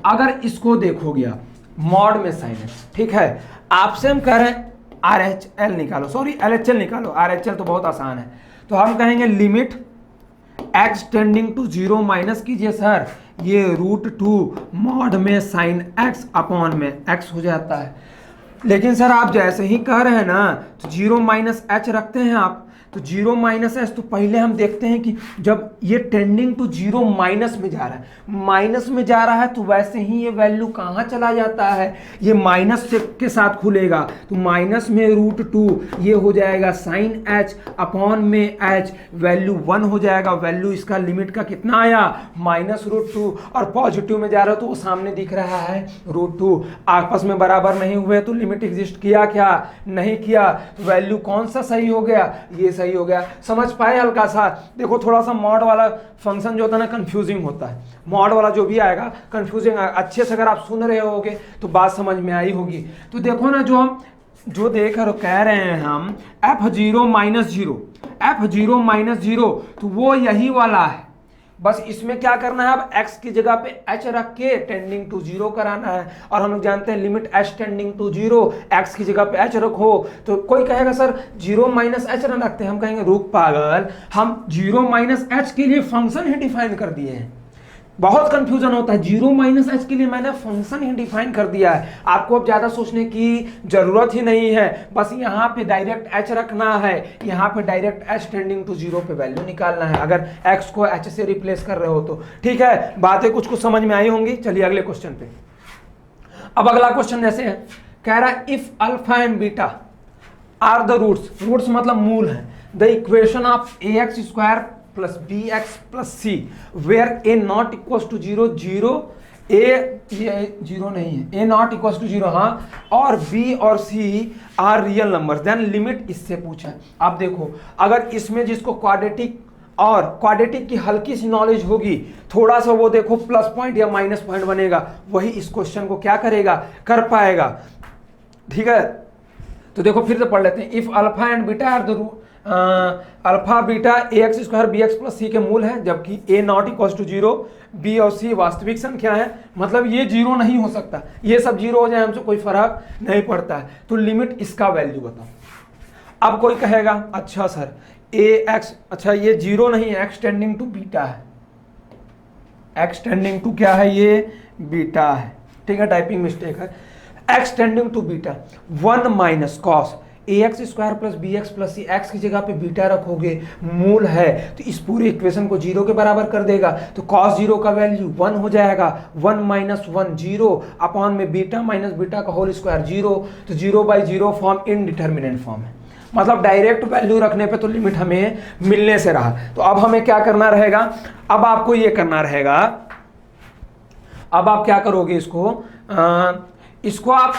अगर इसको देखोगे आप मॉड में साइन x, ठीक है, आपसे हम कह रहे हैं RHL निकालो, सॉरी LHL निकालो, RHL तो बहुत आसान है। तो हम कहेंगे limit x tending to zero minus कीजिए सर, ये √2 मॉड में साइन x अपॉन में x हो जाता है। लेकिन सर आप जैसे ही कह रहे हैं ना तो जीरो माइनस h रखते हैं आप, तो जीरो माइनस एच, तो पहले हम देखते हैं कि जब ये टेंडिंग टू जीरो माइनस में जा रहा है, माइनस में जा रहा है तो वैसे ही ये वैल्यू कहाँ चला जाता है, ये माइनस के साथ खुलेगा, तो माइनस में √2 ये हो जाएगा साइन एच अपॉन में एच, वैल्यू 1 हो जाएगा। वैल्यू इसका लिमिट का कितना आया, -√2, और पॉजिटिव में जा रहा है तो वो सामने दिख रहा है √2। आपस में बराबर नहीं हुए तो लिमिट एग्जिस्ट किया क्या, नहीं किया, तो वैल्यू कौन सा सही हो गया, ये सही हो गया। समझ पाए हल्का सा। देखो थोड़ा सा मॉड वाला फंक्शन जो होता है ना कंफ्यूजिंग होता है, मॉड वाला जो भी आएगा कंफ्यूजिंग आएगा। अच्छे से अगर आप सुन रहे होगे तो बात समझ में आई होगी। तो देखो ना जो देख रहे कह रहे हैं हम f0 माइनस जीरो, तो वो यही वाला है। बस इसमें क्या करना है, अब x की जगह पे h रख के टेंडिंग टू जीरो कराना है, और हम लोग जानते हैं limit h tending to zero, x की जगह पे h रखो। तो कोई कहेगा सर जीरो माइनस h न रखते, हम कहेंगे रुक पागल, हम जीरो माइनस h के लिए फंक्शन ही डिफाइन कर दिए हैं। बहुत कंफ्यूजन होता है, जीरो माइनस एच के लिए मैंने फंक्शन ही डिफाइन कर दिया है। आपको अब ज्यादा सोचने की जरूरत ही नहीं है, बस यहाँ पे डायरेक्ट एच रखना है, यहाँ पे direct h tending to zero पे वैल्यू निकालना है, अगर एक्स को एच से रिप्लेस कर रहे हो तो। ठीक है, बातें कुछ समझ में आई होंगी। चलिए अगले क्वेश्चन पे। अब अगला क्वेश्चन ऐसे है, कह रहा है if alpha and beta are the roots, roots मतलब मूल है, the equation of ax square plus bx plus c where a not equal to zero, zero a zero नहीं है, a not equal to zero, हाँ, और b और c are real numbers, then limit इससे पूछा है। अब देखो अगर इसमें जिसको क्वाड्रेटिक और क्वाड्रेटिक की हल्की सी नॉलेज होगी, थोड़ा सा वो देखो प्लस पॉइंट या माइनस पॉइंट बनेगा, वही इस क्वेश्चन को क्या करेगा, कर पाएगा। ठीक है, तो देखो फिर से पढ़ लेते हैं। If alpha and beta are the alpha beta ax square bx plus c के मूल है, जबकि a not equal to zero, b और c वास्तविक संख्या है, मतलब ये जीरो नहीं हो सकता, ये सब जीरो हो जाए हमसे कोई फर्क नहीं पड़ता है। तो लिमिट इसका वैल्यू बताओ। अब कोई कहेगा अच्छा सर ax, अच्छा ये जीरो नहीं है, x टेंडिंग टू बीटा है, x टेंडिंग टू क्या है, ये बीटा है। ठीक है, टाइपिंग मिस्टेक है। x tending to beta 1 minus cos ax square plus bx plus c, x की जगह पे बीटा रखोगे, मूल है तो इस पूरे इक्वेशन को जीरो के बराबर कर देगा, तो cos जीरो का वैल्यू 1 हो जाएगा, 1 माइनस 1 जीरो अपॉन में बीटा माइनस बीटा का होल स्क्वायर जीरो, तो zero by zero form indeterminate form है, मतलब डायरेक्ट वैल्यू रखने पे तो लिमिट हमें मिलने से रहा। तो अब हमें क्या करना रहेगा, अब आपको ये करना रहेगा, अब आप क्या करोगे, इसको आप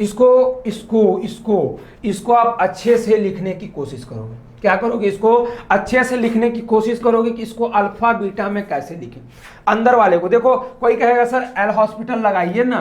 इसको इसको इसको इसको आप अच्छे से लिखने की कोशिश करोगे। क्या करोगे? इसको अच्छे से लिखने की कोशिश करोगे कि इसको अल्फा बीटा में कैसे लिखें। अंदर वाले को देखो, कोई कहेगा सर एल हॉस्पिटल लगाइए ना,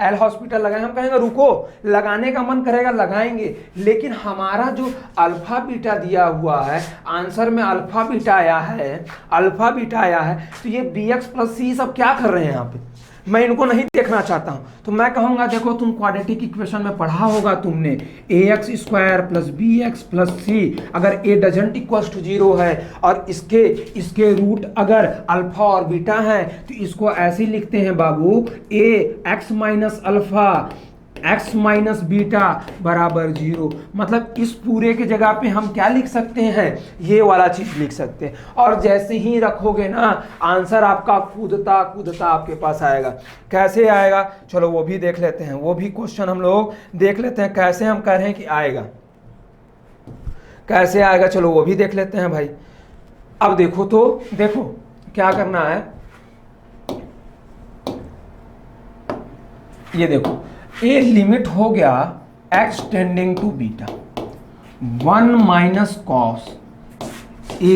एल हॉस्पिटल लगाएं, हम कहेंगे रुको, लगाने का मन करेगा लगाएंगे, लेकिन हमारा जो अल्फा बीटा दिया हुआ है, आंसर में अल्फा बीटा आया है, अल्फा बीटा आया है, तो ये बी एक्स प्लस सी सब क्या कर रहे हैं यहाँ पे, मैं इनको नहीं देखना चाहता हूं। तो मैं कहूंगा देखो, तुम क्वाड्रेटिक इक्वेशन में पढ़ा होगा तुमने, A X square plus B X plus C, अगर ए डजंट इक्वल्स टू 0 है और इसके रूट अगर अल्फा और बीटा है तो इसको ऐसे लिखते हैं बाबू, A x minus alpha x minus beta बराबर 0। मतलब इस पूरे के जगह पे हम क्या लिख सकते हैं, ये वाला चीज लिख सकते हैं। और जैसे ही रखोगे ना, आंसर आपका कूदता कूदता आपके पास आएगा। कैसे आएगा, चलो वो भी देख लेते हैं, वो भी क्वेश्चन हम लोग देख लेते हैं, कैसे हम कह रहे हैं कि आएगा, कैसे आएगा, चलो वो भी देख लेते हैं भाई। अब देखो तो, देखो क्या करना है, ये देखो, ये लिमिट हो गया x tending to beta 1 minus cos a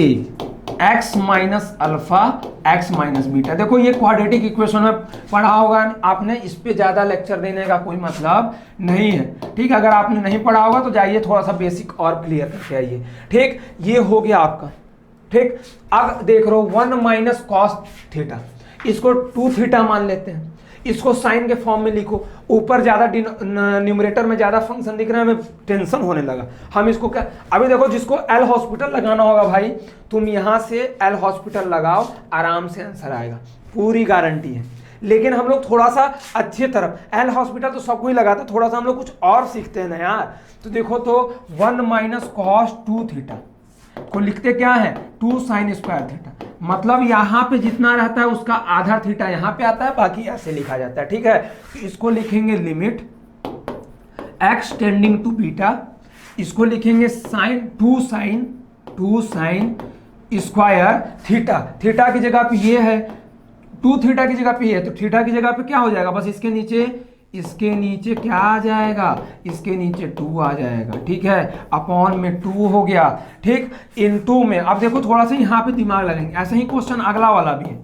x minus alpha x minus beta. देखो ये क्वाड्रेटिक इक्वेशन में पढ़ा होगा आपने, इस पे ज्यादा लेक्चर देने का कोई मतलब नहीं है। ठीक, अगर आपने नहीं पढ़ा होगा तो जाइए थोड़ा सा बेसिक और क्लियर करके आइए। ठीक, ये हो गया आपका। ठीक, अब देख रहे हो 1 माइनस कॉस थीटा, इसको 2 थीटा मान लेते हैं, इसको साइन के फॉर्म में लिखो। ऊपर ज्यादा न्यूमरेटर में ज्यादा फंक्शन दिख रहा है, हमें टेंशन होने लगा। हम इसको क्या, अभी देखो जिसको एल हॉस्पिटल लगाना होगा भाई, तुम यहां से एल हॉस्पिटल लगाओ, आराम से आंसर आएगा, पूरी गारंटी है। लेकिन हम लोग थोड़ा सा अच्छी तरफ, एल हॉस्पिटल तो सबको ही लगाता, थोड़ा सा हम लोग कुछ और सीखते हैं ना यार। तो देखो तो 1 माइनस कॉस 2 थीटा को लिखते क्या है, 2 साइन स्क्वायर थीटा। मतलब यहां पे जितना रहता है उसका आधा थीटा यहां पे आता है, बाकी ऐसे लिखा जाता है। ठीक है, तो इसको लिखेंगे limit x tending to beta, इसको लिखेंगे sine 2 sine square theta. Theta की जगह पे ये है, 2 थीटा की जगह पे ये है, तो थीटा की जगह पे क्या हो जाएगा, बस इसके नीचे क्या आ जाएगा, इसके नीचे 2 आ जाएगा। ठीक है, अपॉन में 2 हो गया। ठीक, इन 2 में अब देखो थोड़ा सा यहाँ पे दिमाग लगाएंगे। ऐसे ही क्वेश्चन अगला वाला भी है,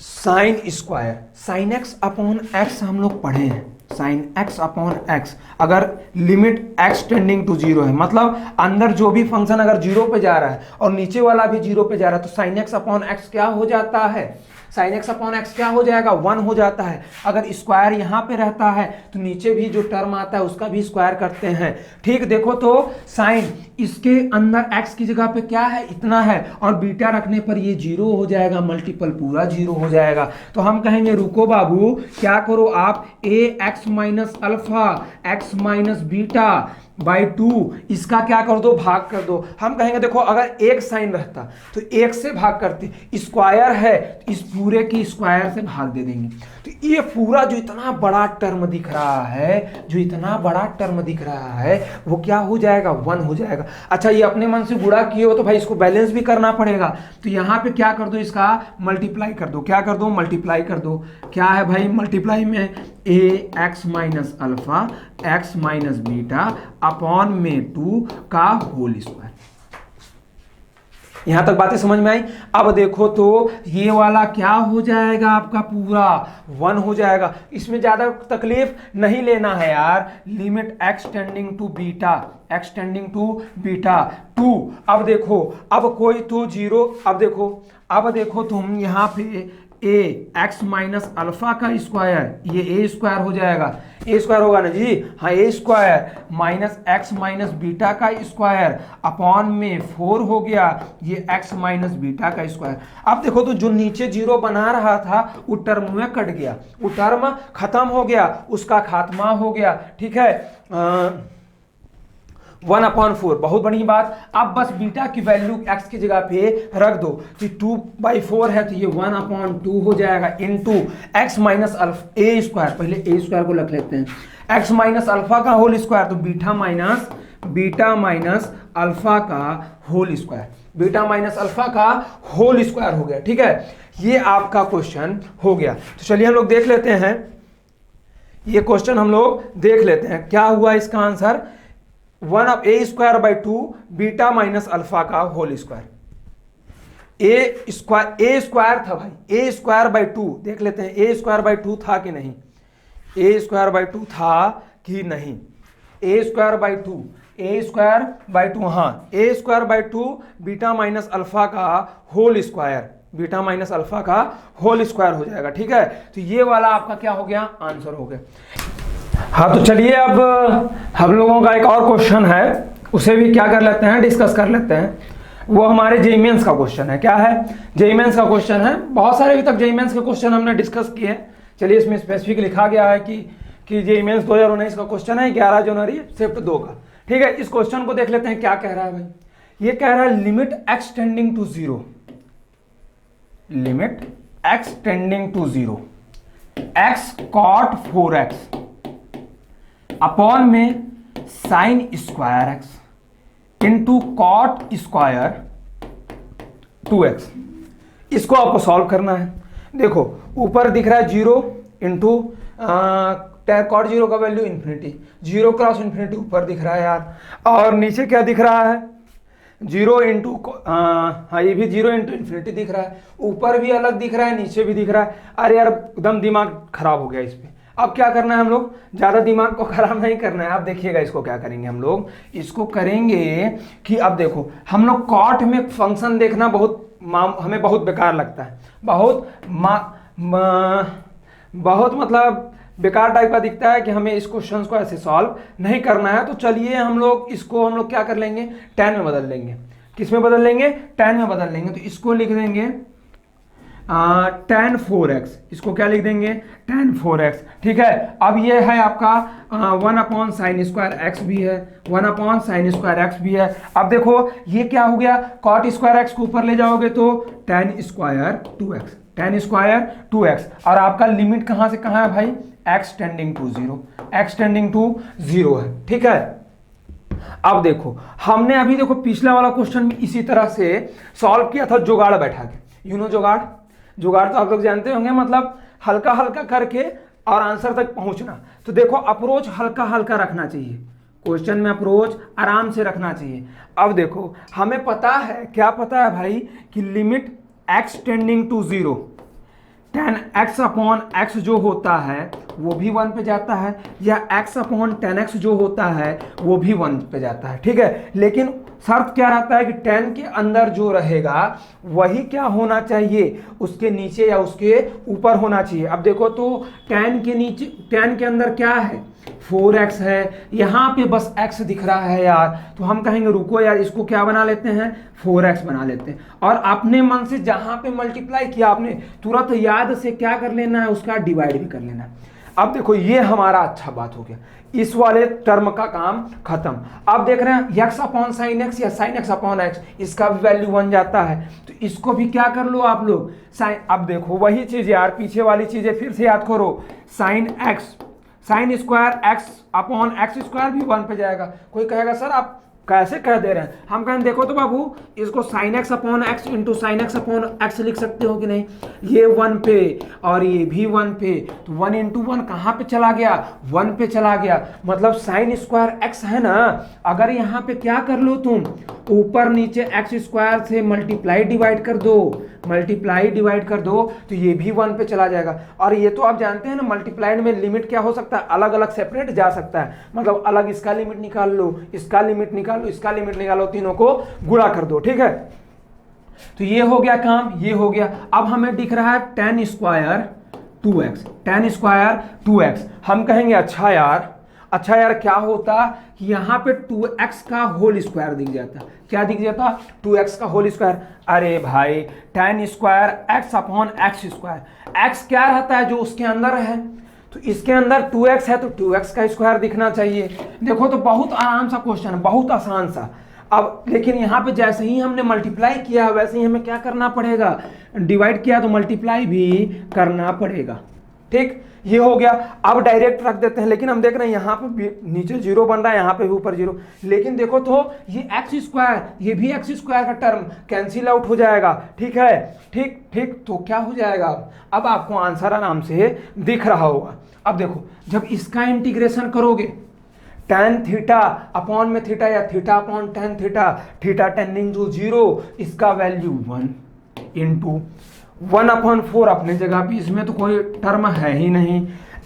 sine square sine x upon x हम लोग पढ़े हैं, साइन एक्स अपॉन एक्स। अगर लिमिट x टेंडिंग टू 0 है, मतलब अंदर जो भी फंक्शन अगर 0 पे जा रहा है और नीचे वाला भी 0 पे जा रहा है, तो साइन एक्स अपॉन एक्स क्या हो जाता है, साइन एक्स अपॉन एक्स क्या हो जाएगा, 1 हो जाता है। अगर स्क्वायर यहाँ पे रहता है तो नीचे भी जो टर्म आता है उसका भी स्क्वायर करते हैं। ठीक, देखो तो साइन इसके अंदर x की जगह पे क्या है, इतना है, और बीटा रखने पर ये 0 हो जाएगा, मल्टीपल पूरा 0 हो जाएगा। तो हम कहेंगे रुको बाबू, क्या करो आप, A x minus alpha x minus beta by 2, इसका क्या कर दो, भाग कर दो। हम कहेंगे देखो अगर एक साइन रहता तो 1 से भाग करते, स्क्वायर है तो इस पूरे की स्क्वायर से भाग दे देंगे। तो ये पूरा जो इतना बड़ा टर्म दिख रहा है, जो इतना बड़ा टर्म दिख रहा है, वो क्या हो जाएगा, 1 हो जाएगा। अच्छा, ये अपने मन से गुणा किए हो तो भाई इसको बैलेंस भी करना पड़ेगा, तो यहाँ पे क्या कर दो, इसका मल्टीप्लाई कर दो। क्या कर दो, मल्टीप्लाई कर दो। क्या है भाई, मल्टीप्लाई में A x minus alpha x minus beta upon में 2 का होल स्क्वायर। यहां तक बातें समझ में आई। अब देखो तो ये वाला क्या हो जाएगा, आपका पूरा 1 हो जाएगा। इसमें ज्यादा तकलीफ नहीं लेना है यार। Limit x tending to beta, x tending to beta 2। अब देखो, अब कोई तो 0, अब देखो तुम यहाँ पे ए एक्स माइनस अल्फा का स्क्वायर, ये ए स्क्वायर हो जाएगा, ए स्क्वायर होगा ना जी, हाँ A square minus X minus beta का स्क्वायर अपॉन में 4 हो गया, ये एक्स माइनस बीटा का स्क्वायर। अब देखो तो जो नीचे 0 बना रहा था वो टर्म में कट गया, वो टर्म खत्म हो गया, उसका खात्मा हो गया। ठीक है, 1/4, बहुत बड़ी बात। अब बस बीटा की वैल्यू x की जगह पे रख दो, तो 2/4 है तो ये 1/2 हो जाएगा, into x minus alpha A square, पहले ए स्क्वायर को रख लेते हैं, x माइनस अल्फा का होल स्क्वायर, तो बीटा माइनस अल्फा का whole square, beta minus alpha का होल स्क्वायर हो गया। ठीक है, ये आपका क्वेश्चन हो गया। तो चलिए हम लोग देख लेते हैं ये क्वेश्चन हम लोग देख लेते हैं क्या हुआ इसका answer, 1/a² 2 beta minus alpha का होल स्क्वायर। ए स्क्वायर था भाई, a²/2 देख लेते हैं a²/2 था कि नहीं, a²/2 था कि नहीं, a²/2 हाँ, a²/2 बीटा माइनस अल्फा का whole square, beta minus alpha का होल स्क्वायर हो जाएगा। ठीक है, तो ये वाला आपका क्या हो गया, आंसर हो गया। हाँ तो चलिए अब हम लोगों का एक और क्वेश्चन है, उसे भी क्या कर लेते हैं, डिस्कस कर लेते हैं। वो हमारे जेईई मेंस का क्वेश्चन है। क्या है, जेईई मेंस का क्वेश्चन है। बहुत सारे अभी तक जेईई मेंस के क्वेश्चन हमने डिस्कस किए। चलिए इसमें स्पेसिफिक लिखा गया है कि जेईई मेंस 2019 का क्वेश्चन है, 11 जनवरी शिफ्ट 2 का। ठीक है, इस क्वेश्चन को देख लेते हैं क्या कह रहा है भाई। ये कह रहा है limit x tending to 0, limit x tending to 0 x cot 4x upon में sine square x into cot square 2x। इसको आपको सॉल्व करना है। देखो ऊपर दिख रहा है 0 इंटू कॉट 0 का वैल्यू इन्फिनिटी, 0 क्रॉस इन्फिनिटी ऊपर दिख रहा है यार, और नीचे क्या दिख रहा है 0 इंटू हाँ ये भी 0 इंटू इन्फिनिटी दिख रहा है, ऊपर भी अलग दिख रहा है नीचे भी दिख रहा है। अरे यार एकदम दिमाग खराब हो गया इस पे। अब क्या करना है हम लोग, ज़्यादा दिमाग को खराब नहीं करना है। आप देखिएगा इसको क्या करेंगे हम लोग, इसको करेंगे कि अब देखो हम लोग कॉट में फंक्शन देखना हमें बहुत बेकार लगता है, बहुत मतलब बेकार टाइप का दिखता है कि हमें इस क्वेश्चन को ऐसे सॉल्व नहीं करना है। तो चलिए हम लोग क्या कर लेंगे, tan में बदल लेंगे। किस में बदल लेंगे, tan में बदल लेंगे। तो इसको लिख देंगे tan 4x, इसको क्या लिख देंगे, tan 4x। ठीक है, अब ये है आपका 1/sin² भी है, 1/sin² भी है। अब देखो ये क्या हो गया, cot² को ऊपर ले जाओगे तो tan² 2x, और आपका लिमिट कहां से कहां है भाई, x टेंडिंग टू 0 है। ठीक है, अब देखो हमने अभी देखो पिछला वाला क्वेश्चन भी इसी तरह से सॉल्व किया था, जुगाड़ बैठा के। जुगाड़ तो आप लोग जानते होंगे, मतलब हल्का हल्का करके और आंसर तक पहुंचना। तो देखो अप्रोच हल्का हल्का रखना चाहिए, क्वेश्चन में अप्रोच आराम से रखना चाहिए। अब देखो हमें पता है, क्या पता है भाई, कि limit x tending to 0 tan x/x जो होता है वो भी 1 पे जाता है, या x/tan x जो होता है वो भी 1 पे जाता है। ठीक है, लेकिन शर्त क्या रहता है कि tan के अंदर जो रहेगा वही क्या होना चाहिए, उसके नीचे या उसके ऊपर होना चाहिए। अब देखो तो tan के अंदर क्या है, 4x है, यहाँ पे बस x दिख रहा है यार, तो हम कहेंगे रुको यार इसको क्या बना लेते हैं, 4x बना लेते हैं। और अपने मन से जहाँ पे मल्टीप्लाई किया आपने तुरंत याद से क्या कर लेना है, उसका डिवाइड भी कर लेना है। अब देखो ये हमारा अच्छा बात हो गया, इस वाले टर्म का काम खत्म। अब देख रहे हैं x/sin x या sin x/x, इसका भी वैल्यु 1 जाता है, तो इसको भी क्या कर लो आप लोग साइन। अब देखो वही चीज यार, पीछे वाली चीजें फिर से याद करो, sin x² x/x² भी 1 पे जाएगा। कोई कहेगा सर आप कैसे कह दे रहे हैं, हम कहें देखो तो बाबू इसको sin x/x into sin x/x लिख सकते हो कि नहीं, ये 1 पे और ये भी 1 पे, तो 1 इंटू 1 कहाँ पे चला गया, 1 पे चला गया। मतलब sin² x है ना, अगर यहाँ पे क्या कर लो तुम, ऊपर नीचे x² से मल्टीप्लाई डिवाइड कर दो, तो ये भी 1 पे चला जाएगा। और ये तो आप जानते हैं ना, मल्टीप्लाइड में लिमिट क्या हो सकता है, अलग अलग सेपरेट जा सकता है, मतलब अलग इसका लिमिट निकाल लो, इसका लिमिट निकालो, तीनों को गुणा कर दो। ठीक है, तो ये हो गया काम, ये हो गया। अब हमें दिख रहा है tan² 2x। हम कहेंगे अच्छा यार क्या होता कि यहाँ पे 2x का होल स्क्वायर दिख जाता, क्या दिख जाता, 2x का होल स्क्वायर। अरे भाई tan² x/x², x क्या रहता है जो उसके अंदर है, तो इसके अंदर 2x है तो 2x का स्क्वायर दिखना चाहिए। देखो तो बहुत आराम सा क्वेश्चन है, बहुत आसान सा। अब लेकिन यहाँ पे जैसे ही हमने मल्टीप्लाई किया वैसे ही हमें क्या करना पड़ेगा, डिवाइड किया तो मल्टीप्लाई भी करना पड़ेगा। ठीक, ये हो गया। अब डायरेक्ट रख देते हैं, लेकिन हम देख रहे हैं यहाँ पे नीचे 0 बन रहा है, यहाँ पे भी ऊपर 0, लेकिन देखो तो ये x², ये भी x² का टर्म कैंसिल आउट हो जाएगा। ठीक है, ठीक, तो क्या हो जाएगा, अब आपको आंसर आराम से दिख रहा होगा। अब देखो जब इसका इंटीग्रेशन करोगे tan थीटा अपॉन में थीटा या theta upon tan theta, theta tending to 0, इसका वैल्यू 1 इंटू 1/4 अपनी जगह पे, इसमें तो कोई टर्म है ही नहीं,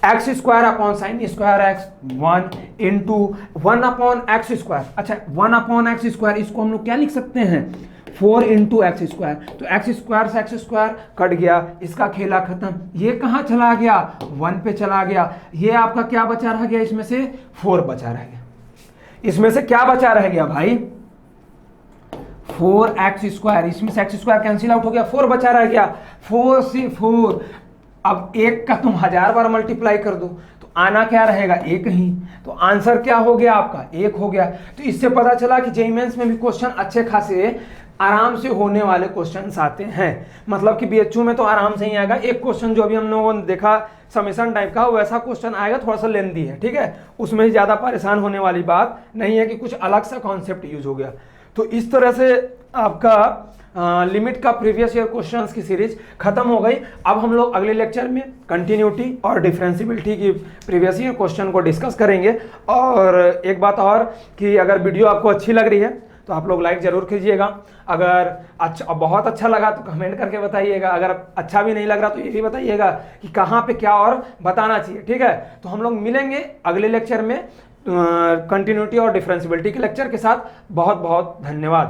x square upon sine square x 1 into 1/x²। अच्छा 1/x², इसको हम लोग क्या लिख सकते हैं 4 इंटू एक्स स्क्वायर, तो एक्स स्क्वायर से एक्स स्क्वायर कट गया, इसका खेला खत्म, ये कहाँ चला गया 1 पे चला गया, ये आपका क्या बचा रह गया, इसमें से 4 बचा रह गया, इसमें से क्या बचा रह गया भाई 4x², इसमें से x² कैंसिल आउट हो गया, 4 बचा रह गया, 4 से 4, अब 1 का तुम 1000 बार मल्टीप्लाई कर दो तो आना क्या रहेगा 1 ही, तो आंसर क्या हो गया आपका 1 हो गया। तो इससे पता चला कि जेईई मेंस में भी क्वेश्चन अच्छे खासे आराम से होने वाले क्वेश्चंस आते हैं, मतलब कि बीएचयू में तो आराम से ही आएगा। एक क्वेश्चन जो अभी हम लोगों ने देखा समेशन टाइप का, वैसा क्वेश्चन आएगा, थोड़ा सा लेंथी है, ठीक है, उसमें ज़्यादा परेशान होने वाली बात नहीं है कि कुछ अलग सा कॉन्सेप्ट यूज हो गया। तो इस तरह से आपका लिमिट का प्रीवियस ईयर क्वेश्चंस की सीरीज खत्म हो गई। अब हम लोग अगले लेक्चर में कंटिन्यूटी और डिफरेंशियबिलिटी की प्रीवियस ईयर क्वेश्चन को डिस्कस करेंगे। और एक बात और कि अगर वीडियो आपको अच्छी लग रही है तो आप लोग लाइक जरूर कीजिएगा, अगर अच्छा बहुत अच्छा लगा तो कमेंट करके बताइएगा, अगर अच्छा भी नहीं लग रहा तो ये भी बताइएगा कि कहाँ पे क्या और बताना चाहिए, ठीक है। तो हम लोग मिलेंगे अगले लेक्चर में कंटिन्यूटी और डिफरेंशियबिलिटी के लेक्चर के साथ। बहुत बहुत धन्यवाद।